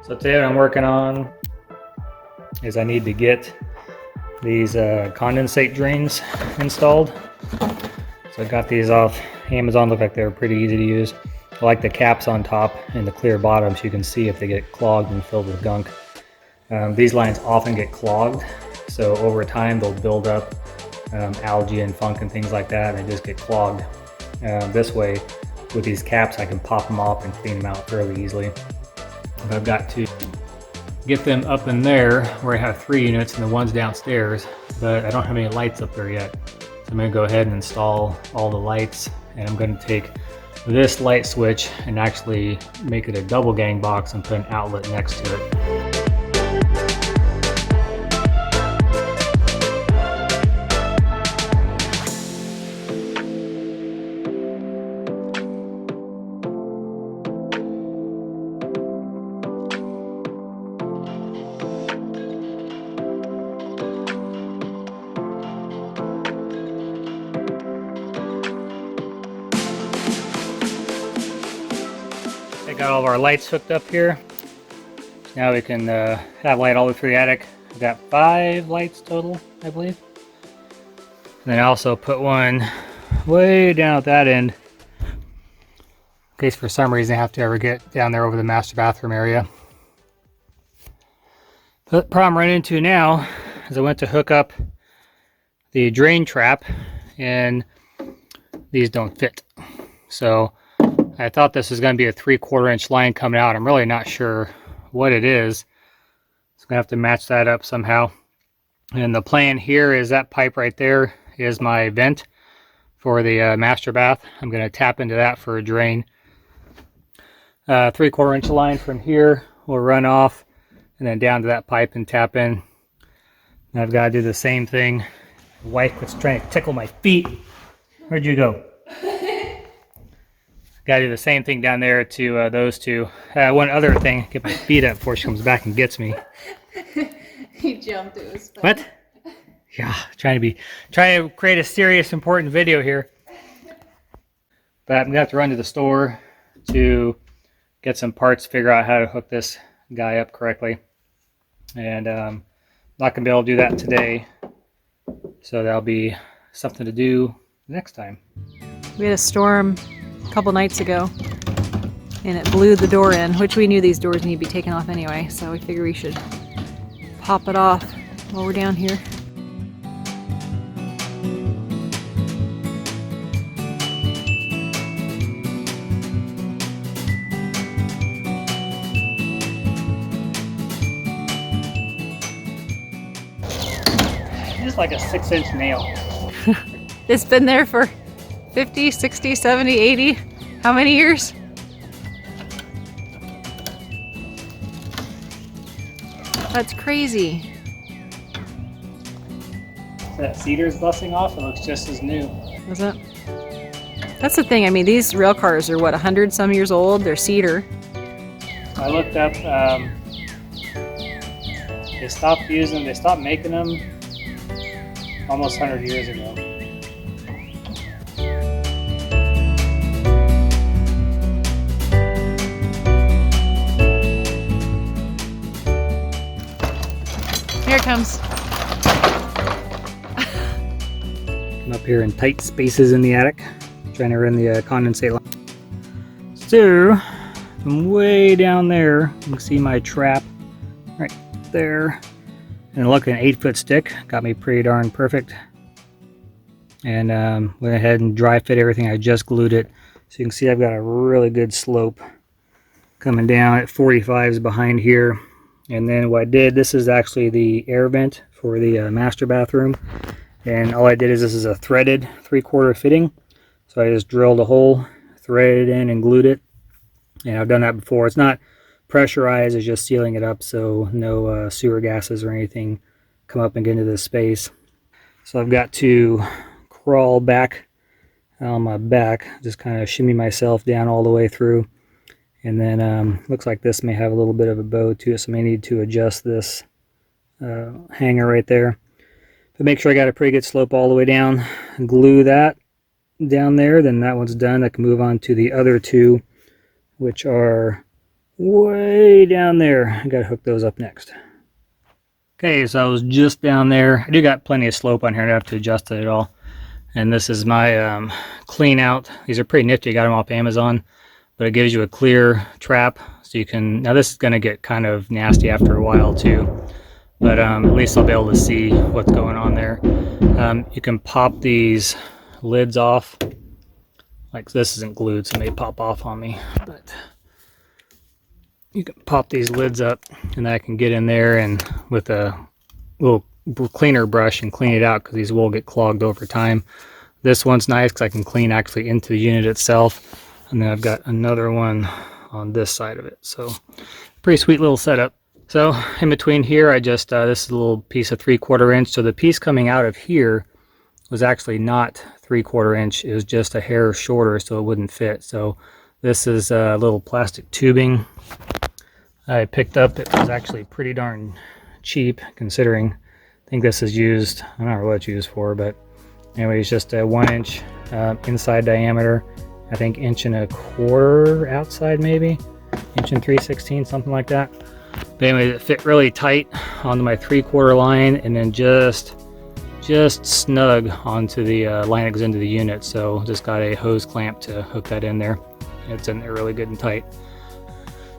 So today what I'm working on is I need to get these condensate drains installed. So I got these off Amazon, look like they were pretty easy to use. I like the caps on top and the clear bottom so you can see if they get clogged and filled with gunk. These lines often get clogged, so over time they'll build up algae and funk and things like that, and they just get clogged. This way, with these caps, I can pop them off and clean them out fairly easily. But I've got to get them up in there where I have 3 units and the one's downstairs, but I don't have any lights up there yet. So I'm going to go ahead and install all the lights, and I'm going to take this light switch and actually make it a double gang box and put an outlet next to it. I got all of our lights hooked up here. Now we can have light all the way through the attic. I've got 5 lights total, I believe. And then I also put one way down at that end, in case for some reason I have to ever get down there over the master bathroom area. The problem I'm running into now is I went to hook up the drain trap and these don't fit. So I thought this was going to be a 3/4 inch line coming out. I'm really not sure what it is. So I'm going to have to match that up somehow. And the plan here is that pipe right there is my vent for the master bath. I'm going to tap into that for a drain. 3/4 inch line from here will run off and then down to that pipe and tap in. And I've got to do the same thing. The wife was trying to tickle my feet. Where'd you go? Got to do the same thing down there to those two. One other thing, get my feet up before she comes back and gets me. He jumped, it was funny. What? Yeah, trying to create a serious, important video here. But I'm gonna have to run to the store to get some parts, figure out how to hook this guy up correctly. And not gonna be able to do that today. So that'll be something to do next time. We had a storm a couple nights ago and it blew the door in, which we knew these doors need to be taken off anyway, so we figured we should pop it off while we're down here. Just like a 6-inch nail. It's been there for 50, 60, 70, 80, how many years? That's crazy. That cedar's busting off, it looks just as new. Is it? That's the thing, I mean, these rail cars are what, 100 some years old? They're cedar. I looked up, they stopped making them almost 100 years ago. Here it comes. I'm up here in tight spaces in the attic, trying to run the condensate line. So, from way down there, you can see my trap right there. And look, an 8-foot stick got me pretty darn perfect. And went ahead and dry fit everything. I just glued it. So you can see I've got a really good slope coming down at 45s behind here. And then what I did, this is actually the air vent for the master bathroom. And all I did is this is a threaded 3/4 fitting. So I just drilled a hole, threaded it in and glued it. And I've done that before. It's not pressurized, it's just sealing it up so no sewer gases or anything come up and get into this space. So I've got to crawl back on my back, just kind of shimmy myself down all the way through. And then looks like this may have a little bit of a bow to it, so I may need to adjust this hanger right there. But make sure I got a pretty good slope all the way down. Glue that down there, then that one's done. I can move on to the other two, which are way down there. I gotta hook those up next. Okay, so I was just down there. I do got plenty of slope on here. I don't have to adjust it at all. And this is my clean out. These are pretty nifty. I got them off Amazon, but it gives you a clear trap, so you can. Now this is gonna get kind of nasty after a while too, but at least I'll be able to see what's going on there. You can pop these lids off. Like this isn't glued, so it may pop off on me, but you can pop these lids up, and I can get in there and with a little cleaner brush and clean it out, because these will get clogged over time. This one's nice because I can clean actually into the unit itself, and then I've got another one on this side of it. So pretty sweet little setup. So in between here, I just this is a little piece of 3/4 inch. So the piece coming out of here was actually not 3/4 inch. It was just a hair shorter, so it wouldn't fit. So this is a little plastic tubing I picked up. It was actually pretty darn cheap, considering I think this is used, I don't know what it's used for, but anyway, it's just a 1 inch inside diameter, I think 1.25 inches outside, maybe 1 3/16 inches, something like that. But anyway, it fit really tight onto my 3/4 line, and then just snug onto the line that goes into the unit. So just got a hose clamp to hook that in there. It's in there really good and tight.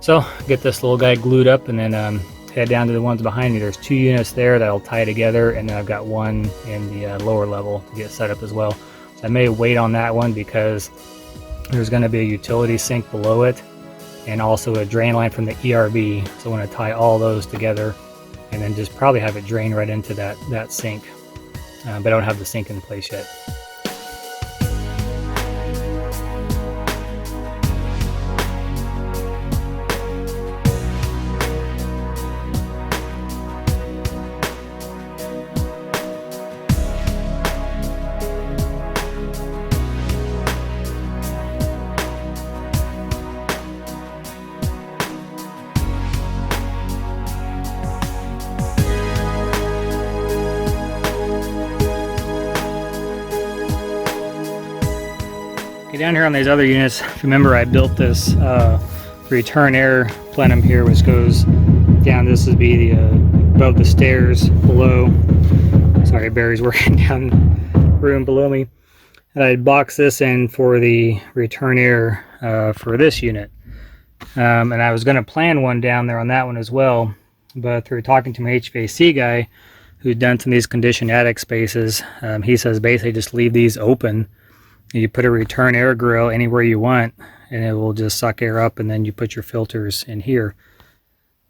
So get this little guy glued up, and then head down to the ones behind me. There's 2 units there that'll tie together, and then I've got one in the lower level to get set up as well. So I may wait on that one because there's going to be a utility sink below it, and also a drain line from the ERB. So I want to tie all those together, and then just probably have it drain right into that sink. But I don't have the sink in place yet. Down here on these other units, remember I built this return air plenum here, which goes down. This would be the above the stairs below. Sorry, Barry's working down the room below me. And I boxed this in for the return air for this unit. And I was going to plan one down there on that one as well, but through talking to my HVAC guy who's done some of these conditioned attic spaces, he says basically just leave these open. You put a return air grill anywhere you want, and it will just suck air up, and then you put your filters in here.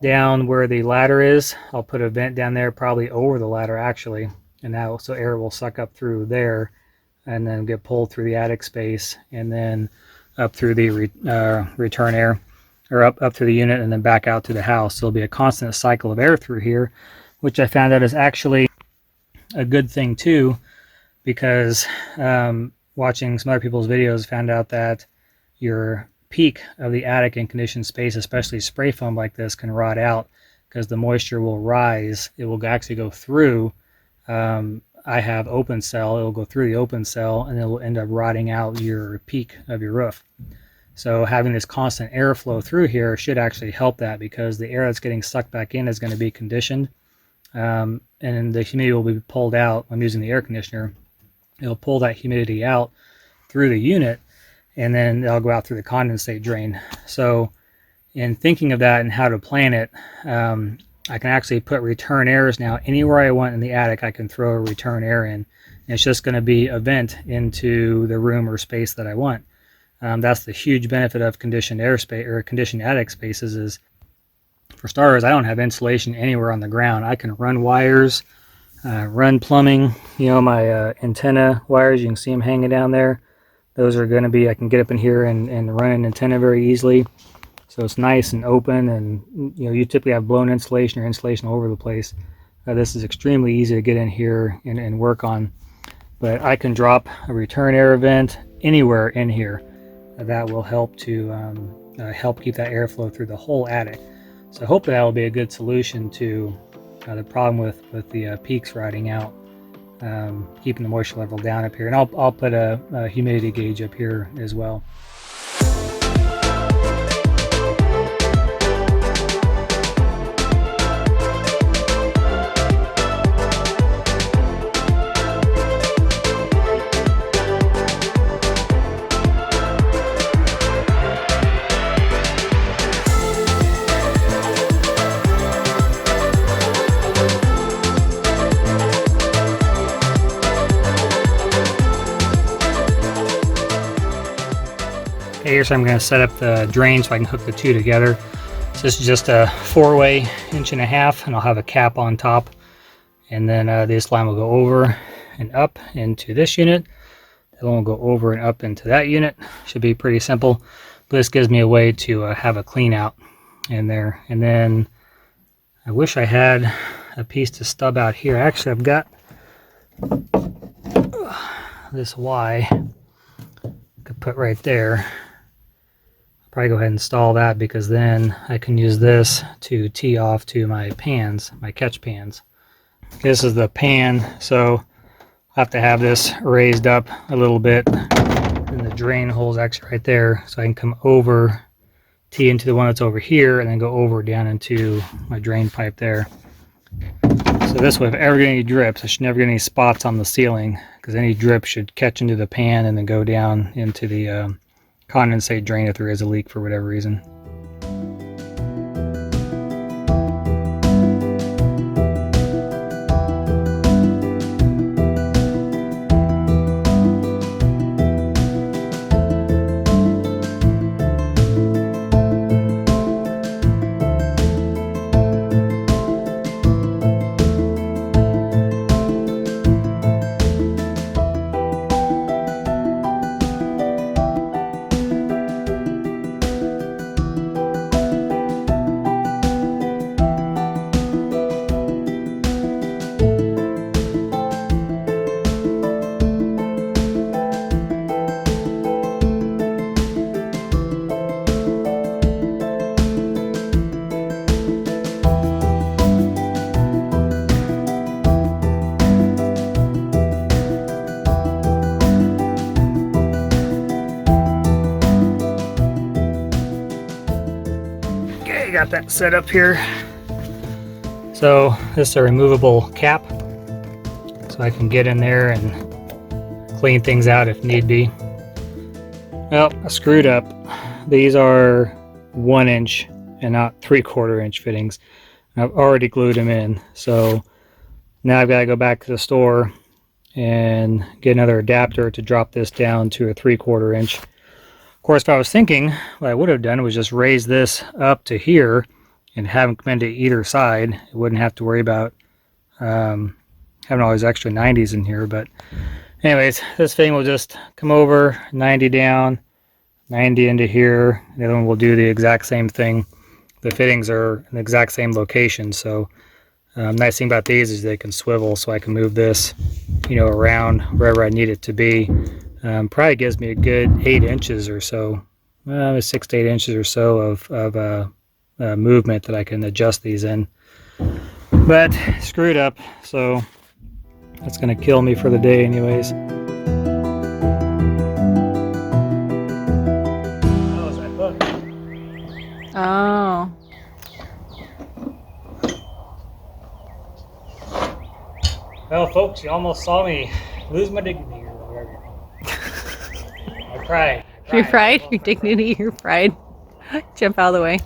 Down where the ladder is, I'll put a vent down there, probably over the ladder actually, and now so air will suck up through there and then get pulled through the attic space, and then up through the return air, or up through the unit, and then back out to the house. So there'll be a constant cycle of air through here, which I found out is actually a good thing too, because watching some other people's videos, found out that your peak of the attic in conditioned space, especially spray foam like this, can rot out because the moisture will rise. It will actually go through. I have open cell. It will go through the open cell, and it will end up rotting out your peak of your roof. So having this constant airflow through here should actually help that, because the air that's getting sucked back in is going to be conditioned, and the humidity will be pulled out. I'm using the air conditioner. It'll pull that humidity out through the unit, and then it'll go out through the condensate drain. So in thinking of that and how to plan it, I can actually put return airs now anywhere I want in the attic. I can throw a return air in, and it's just going to be a vent into the room or space that I want. That's the huge benefit of conditioned air space or conditioned attic spaces. Is, for starters, I don't have insulation anywhere on the ground. I can run wires, run plumbing. You know, my antenna wires, you can see them hanging down there. Those are going to be, I can get up in here and run an antenna very easily. So it's nice and open, and you know, you typically have blown insulation or insulation all over the place. This is extremely easy to get in here and work on. But I can drop a return air vent anywhere in here. That will help to help keep that airflow through the whole attic. So hopefully that will be a good solution to the problem with the peaks rotting out, keeping the moisture level down up here. And I'll put a humidity gauge up here as well. Here's how I'm going to set up the drain so I can hook the two together. So this is just a 4-way 1.5 inches, and I'll have a cap on top. And then this line will go over and up into this unit. The one will go over and up into that unit. Should be pretty simple. But this gives me a way to have a clean out in there. And then I wish I had a piece to stub out here. Actually, I've got this Y I could put right there. I'll probably go ahead and install that, because then I can use this to tee off to my pans, my catch pans. This is the pan, so I have to have this raised up a little bit, and the drain hole's actually right there, so I can come over, tee into the one that's over here, and then go over down into my drain pipe there. So this way, if I ever get any drips, I should never get any spots on the ceiling, because any drip should catch into the pan and then go down into the condensate drain if there is a leak for whatever reason. Got that set up here. So this is a removable cap, so I can get in there and clean things out if need be. Well, I screwed up. These are 1 inch and not 3/4 inch fittings. I've already glued them in, so now I've got to go back to the store and get another adapter to drop this down to a 3/4 inch. Of course, if I was thinking, what I would have done was just raise this up to here and have them come into either side. I wouldn't have to worry about having all these extra 90s in here. But anyways, this thing will just come over, 90 down, 90 into here. The other one will do the exact same thing. The fittings are in the exact same location. So nice thing about these is they can swivel, so I can move this, around wherever I need it to be. Probably gives me a good 8 inches or so, 6 to 8 inches or so of movement that I can adjust these in. But screwed up, so that's going to kill me for the day anyways. How was that hook? Oh. Well, folks, you almost saw me lose my dignity. Pride. Your pride? Your dignity, your pride. Jump out of the way.